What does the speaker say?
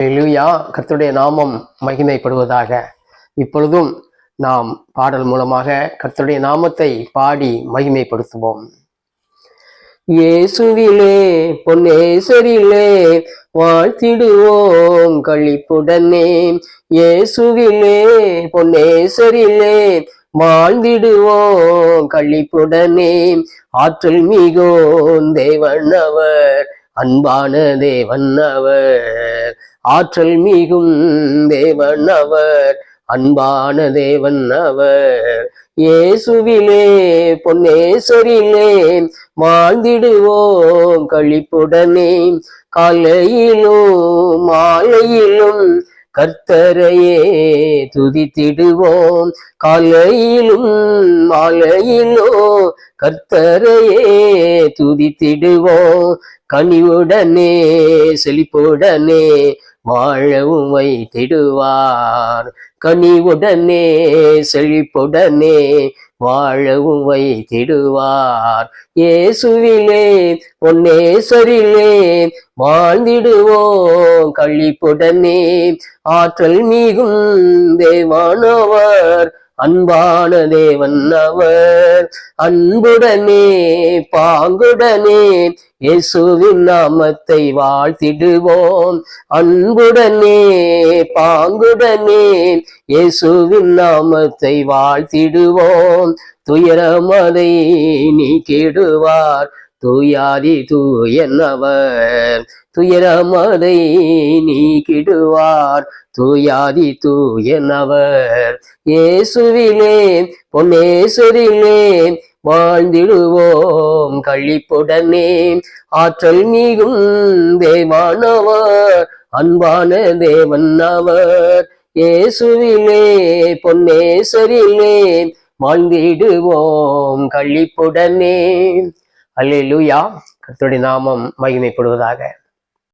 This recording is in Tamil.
அல்லேலூயா. கர்த்தருடைய நாமம் மகிமைப்படுவதாக. இப்பொழுதும் நாம் பாடல் மூலமாக கர்த்தருடைய நாமத்தை பாடி மகிமைப்படுத்துவோம். இயேசுவிலே பொன்னேசரிலே வாழ்த்திடுவோம் களிப்புடனே. இயேசுவிலே பொன்னேசரிலே வாழ்ந்திடுவோம் களிப்புடனே. ஆற்றல் மிகும் தேவன் அவர், அன்பான தேவன் அவர். ஆற்றல் மிகும் தேவன் அவர், அன்பான தேவன் அவர். இயேசுவிலே பொன்னேசரிலே வாழ்ந்திடுவோம் களிப்புடனே. காலையிலும் மாலையிலும் கர்த்தரையே துதித்திடுவோம். காலையிலும் மாலையிலும் கர்த்தரையே துதித்திடுவோம். கனிவுடனே செழிப்புடனே வாழவும் வைத்திடுவார். கனிவுடனே செழிப்புடனே வாழவும் வைத்திடுவார். இயேசுவிலே பொன்னேசரிலே வாழ்ந்திடுவோம் களிப்புடனே. ஆற்றல் மிகும் தேவனவர், அன்பான தேவன் அவர். அன்புடனே பாங்குடனே இயேசுவின் நாமத்தை வாழ்த்திடுவோம். அன்புடனே பாங்குடனே இயேசுவின் நாமத்தை வாழ்த்திடுவோம். துயரமதை நீக்கிடுவார், தூயாதி தூயனவர். துயரமதை நீக்கிடுவார், தூயாதி தூயனவர். இயேசுவிலே பொன்னேசரிலே வாழ்ந்திடுவோம் களிப்புடனே. ஆற்றல் மிகும் தேவனவர், அன்பான தேவன் அவர். இயேசுவிலே பொன்னேசரிலே வாழ்ந்திடுவோம் களிப்புடனே. அல்லேலூயா. கர்த்தருடைய நாமம் மகிமைப்படுவதாக.